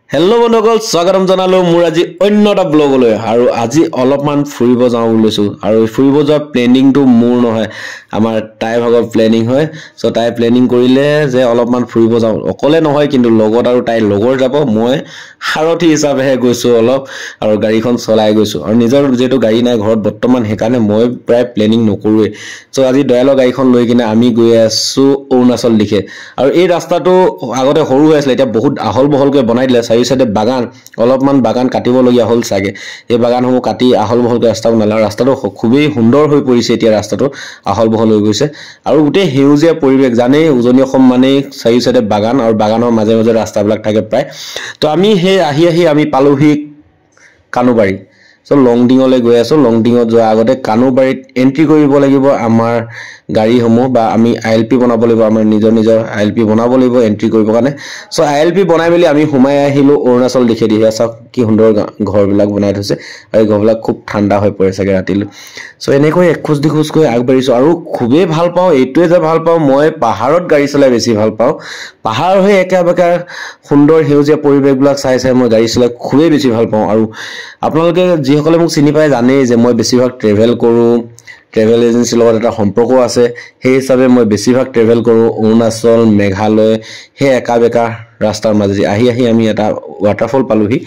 hello' বন্ধুসকল স্বাগতম জনালো মোৰ আজি অন্য এটা ব্লগলৈ আৰু আজি অলপমান ফুৰিব যাওঁ বুলিছো আৰু ফুৰিব যোৱা প্লেনিংটো মোৰ নহয় আমাৰ তাই ভাগৰ প্লেনিং হয় সো তাই প্লেনিং কৰিলে যে অলপমান ফুৰিব যাওঁ অকলে নহয় কিন্তু লগত আৰু তাই লগৰ যাব মই সাৰথি হিচাপেহে গৈছো অলপ আৰু গাড়ীখন চলাই গৈছো আৰু নিজৰ যেটো গাড়ী নাই ঘৰত বৰ্তমান হেকানে মই প্ৰায় প্লেনিং নকৰোৱে সো আজি দয়ালৰ গাড়ীখন লৈ কিনে আমি গৈ আছো অৰুণাচল দিখে আৰু এই ৰাস্তাটো আগতে সৰু হৈ আছিল এতিয়া বহুত আহল বহলকৈ বনাই দিলে চাইডে বাগান অলপমান বাগান কাটিবলগীয়া হল চাগে এই বাগানসমূহ কাটি আহল বহলকৈ ৰাস্তা বনালে ৰাস্তাটো খুবেই সুন্দৰ হৈ পৰিছে এতিয়া ৰাস্তাটো আহল বহল হৈ গৈছে আৰু গোটেই হেউজীয়া পৰিৱেশ জানেই উজনি অসম মানে চাইডে বাগান আৰু বাগানৰ মাজে মাজে ৰাস্তাবিলাক থাকে প্ৰায় তো আমি সেই আহি আমি পালোহি কানুবাৰী সো লংডিঙলৈ গৈ আছো লংডিঙত যোৱা আগতে কানুবাৰীত এন্ট্ৰি কৰিব লাগিব আমাৰ গাড়ীসমূহ বা আমি আইএলপি বনাব লাগিব আমাৰ নিজৰ আইএলপি বনাব লাগিব এন্ট্ৰি কৰিব কাৰণে সো আইএলপি বনাই মেলি আমি সোমাই আহিলো অৰুণাচল দিখে দিয়া চাওক কি সুন্দৰ ঘৰবিলাক বনাই থৈছে আৰু ঘৰবিলাক খুব ঠাণ্ডা হৈ পৰে চাগে ৰাতিলৈ সো এনেকৈ একখোজ দিখোজকৈ আগবাঢ়িছো আৰু খুবেই ভাল পাওঁ এইটোৱে যে ভাল পাওঁ মই পাহাৰত গাড়ী চলাই বেছি ভাল পাওঁ পাহাৰ হৈ একেবাৰে সুন্দৰ হেউজীয়া পৰিৱেশবিলাক চাই মই গাড়ী চলাই খুবেই বেছি ভাল পাওঁ আৰু আপোনালোকে যিসকলে মোক চিনি পায় জানেই যে মই বেছিভাগ ট্ৰেভেল কৰো ট্ৰেভেল এজেন্সিৰ লগত এটা সম্পৰ্ক আছে সেই হিচাপে মই বেছিভাগ ট্ৰেভেল কৰো অৰুণাচল মেঘালয় হে একাবেকা ৰাস্তাৰ মাজেদি আহি আমি এটা ওয়াটাৰফল পালোহি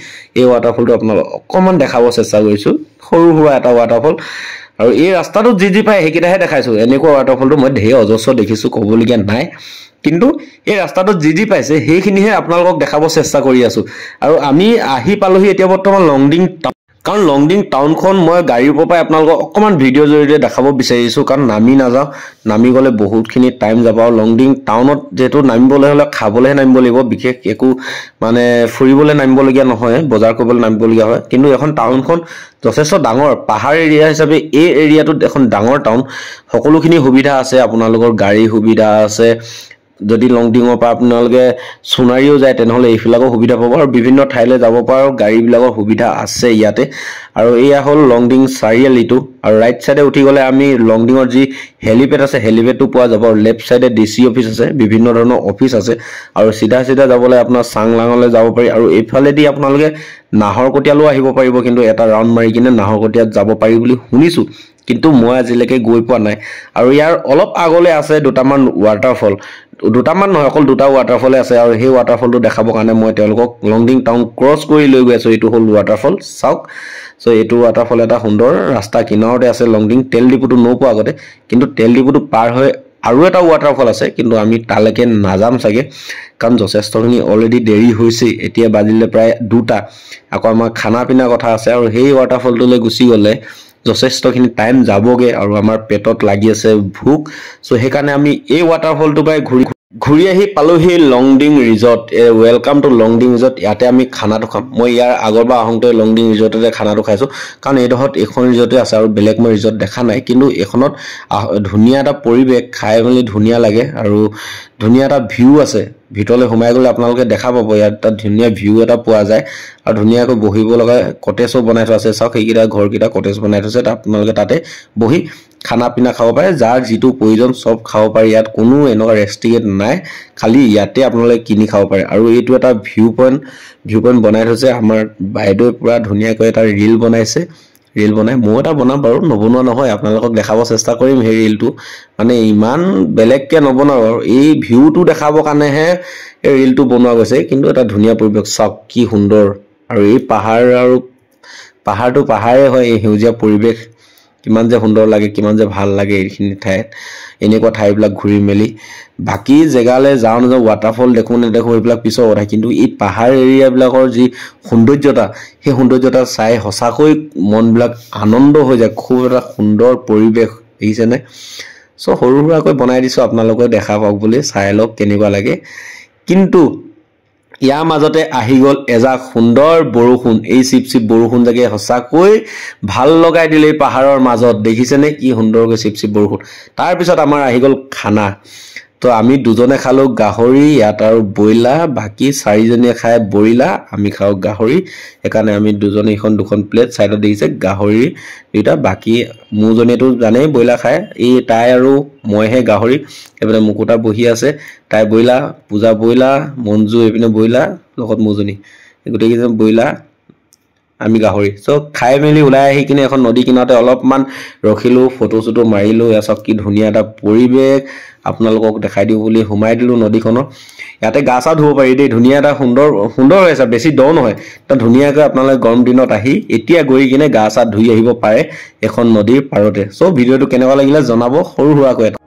এই ওয়াটাৰফলটো আপোনালোক অকমান দেখাব চেষ্টা কৰিছো সৰু হুৱা এটা ওয়াটাৰফল আৰু এই ৰাস্তাটো যি পায় হেকিটাহে দেখাইছো এনেকুৱা ওয়াটাৰফলটো মই ধেৰ অজস্ৰ দেখিছো কবলগীয়া নাই কিন্তু এই ৰাস্তাটো যি পাইছে সেইখিনিহে আপোনালোকক দেখাব চেষ্টা কৰি আছো আৰু আমি আহি পালোহি এতিয়া বৰ্তমান লংডিং কাৰণ লংডিং টাউনখন মই গাড়ীৰ ওপৰৰ পৰা আপোনালোকক অকমান ভিডিঅ' জৰিয়তে দেখাব বিচাৰিছো কাৰণ নামি নাযাওঁ নামি গলে বহুতখিনি টাইম যাব আৰু লংডিং টাউনত যেটো নামিবলৈ হলে খাবলৈ নামিব লাগিব বিশেষ একো মানে ফুৰিবলৈ নামিবলগীয়া নহয় বজাৰ কৰিবলৈ নামিবলগীয়া হয় কিন্তু এখন টাউনখন যথেষ্ট ডাঙৰ পাহাৰ এৰিয়া হিচাপে এই এৰিয়াটোত এখন ডাঙৰ টাউন সকলোখিনি সুবিধা আছে আপোনালোকৰ গাড়ী সুবিধা আছে যদি লংডিঙৰ পৰা আপোনালোকে সোনাৰীও যায় তেনেহলে এইফালেও সুবিধা পাব আৰু বিভিন্ন ঠাইলৈ যাব পৰা গাড়ীবিলাকৰ সুবিধা আছে ইয়াতে আৰু এয়া হল লংডিং চাৰিআলিটো আৰু ৰাইট সাইডে উঠি গলে আমি লংডিঙৰ যি হেলিপেড আছে হেলিপেডটো পোৱা যাব আৰু লেফট সাইডে ডিসি অফিস আছে বিভিন্ন ধৰণৰ অফিস আছে আৰু সিধা যাবলৈ আপোনাৰ চাংলাঙলৈ যাব পাৰি আৰু এইফালেদি আপোনালোকে নাহৰকটীয়ালৈ আহিব পাৰিব কিন্তু এটা ৰাউন্ড মাৰি কিনে নাহৰকটীয়াত যাব পাৰি বুলি শুনিছো কিন্তু মই আজিলৈকে গৈ পোৱা নাই আৰু ইয়াৰ অলপ আগলৈ আছে দুটামান ওয়াটাৰফল দুটামান নহয় অকল দুটা ওয়াটাৰফল আছে আৰু সেই ওয়াটাৰফলটো দেখাবৰ কাৰণে মই তেওঁলোকক লংডিং টাউন ক্ৰছ কৰি লৈ গৈ আছো এইটো হল ওয়াটাৰফল চাওক সো এইটো ওয়াটাৰফল এটা সুন্দৰ ৰাস্তা কিনাৰতে আছে লংডিং তেল ডিপুটো নোপোৱা আগতে কিন্তু তেল ডিপুটো পাৰ হৈ আৰু এটা ওয়াটাৰফল আছে কিন্তু আমি তালৈকে নাযাম চাগে কাৰণ যথেষ্টখিনি অলৰেডি দেৰি হৈছে এতিয়া বাজিলে প্ৰায় 2টা আকৌ আমাৰ খানা পিনা কথা আছে আৰু সেই ওয়াটাৰফলটোলৈ গুচি গলে যথেষ্টখিনি টাইম যাবগে আৰু আমাৰ পেটত লাগি আছে ভুক সো হেকাৰণে আমি এই ওয়াটাৰফলটো পাই ঘুৰি আহি পালোহি Longding resort welcome to Longding resort ইয়াতে আমি খানাটো খাম মই ইয়াৰ আগৰবাৰ আহোঁতে লংডিং ৰিজৰ্টতে খানাটো খাইছো কাৰণ এইডোখৰত এখন ৰিজৰ্টে আছে আৰু বেলেগ মই ৰিজৰ্ট দেখা নাই কিন্তু এখনত ধুনীয়া এটা পৰিৱেশ খাই মেলি ধুনীয়া লাগে আৰু ধুনীয়া এটা ভিউ আছে ভিতৰলৈ সোমাই গলে আপোনালোকে দেখা পাব ইয়াত এটা ধুনীয়া ভিউ এটা পোৱা যায় আৰু ধুনীয়াকৈ বহিব লগা কটেজো বনাই থোৱা আছে চাওক এইকেইটা ঘৰকেইটা কটেজ বনাই থৈছে আপোনালোকে তাতে বহি খানা পিনা খাব পাৰে যাৰ যিটো প্ৰয়োজন সব খাব পাৰে ইয়াত কোনো এনেকুৱা ৰেষ্ট্ৰিক্টেড নাই খালি ইয়াতে আপোনালোকে কিনি খাব পাৰে আৰু এইটো এটা ভিউ পইণ্ট বনাই থৈছে আমাৰ বাইদেৱে পুৰা ধুনীয়াকৈ এটা ৰিল বনাইছে ৰিল বনাই মই এটা বনাম বাৰু নবনোৱা নহয় আপোনালোকক দেখাব চেষ্টা কৰিম সেই ৰিলটো মানে ইমান বেলেগকে নবনাও আৰু এই ভিউটো দেখাবৰ কাৰণেহে এই ৰিলটো বনোৱা গৈছে কিন্তু এটা ধুনীয়া পৰিৱেশ চাওক কি সুন্দৰ আৰু এই পাহাৰ আৰু পাহাৰটো পাহাৰে হয় এই হেউজীয়া পৰিৱেশ কিমান যে সুন্দৰ লাগে কিমান যে ভাল লাগে এইখিনি ঠাইত এনেকুৱা ঠাইবিলাক ঘূৰি মেলি বাকি জেগালৈ যাওঁ ওয়াটাৰফল দেখো নেদেখো এইবিলাক পিছৰ কথা কিন্তু এই পাহাৰ এৰিয়াবিলাকৰ যি সৌন্দৰ্যতা সেই সৌন্দৰ্যতা চাই সঁচাকৈ মনবিলাক আনন্দ হৈ যায় খুব এটা সুন্দৰ পৰিৱেশ দেখিছেনে সো সৰু সুৰাকৈ বনাই দিছো আপোনালোকে দেখা পাওক বুলি চাই লওক কেনেকুৱা লাগে কিন্তু ইয়াৰ মাজতে আহি গল এজা সুন্দৰ বৰষুণ এই চিপচিপ বৰষুণ জাগে হসাকৈ ভাল লগাই দিলে পাহাৰৰ মাজত দেখিছেনে কি সুন্দৰকৈ চিপচিপ বৰষুণ তাৰ পিছত আমাৰ আহি গল খানা তো আমি দুজনে খালো গাহৰি ইয়াত আৰু বইলা বাকি চাৰিজনীয়ে খায় বইলা আমি খাও গাহৰি একাৰণে আমি দুজনে দুখন প্লেট সাইডত দেখিছে গাহৰি দুটা বাকি মুজনীটো জানেই বইলা খায় এই তাই আৰু মইহে গাহৰি এপিনে মুকুটা বহি আছে তাই বইলা পূজা বইলা মঞ্জু এপিনে বইলা লগত মুজনী গোটেইকেইজন ব্ৰইলাৰ আমি গাহৰি সো খাই মেলি ওলাই আহি কিনে এখন নদী কিনাৰতে অলপমান ৰখিলো ফটো চটো মাৰিলো এসব কি ধুনীয়া এটা পৰিৱেশ আপোনালোকক দেখাই দিও বুলি হুমাই দিলো নদীখনৰ ইয়াতে গা চা ধুব পাৰি দেই ধুনীয়া এটা সুন্দৰ হৈ আছে বেছি দ নহয় তা ধুনীয়াকৈ আপোনালোকে গৰম দিনত আহি এতিয়া গৈ কিনে গা চা ধুই আহিব পাৰে এখন নদীৰ পাৰতে সো ভিডিওটো কেনেকুৱা লাগিলে জনাব সৰু হুৱাকৈ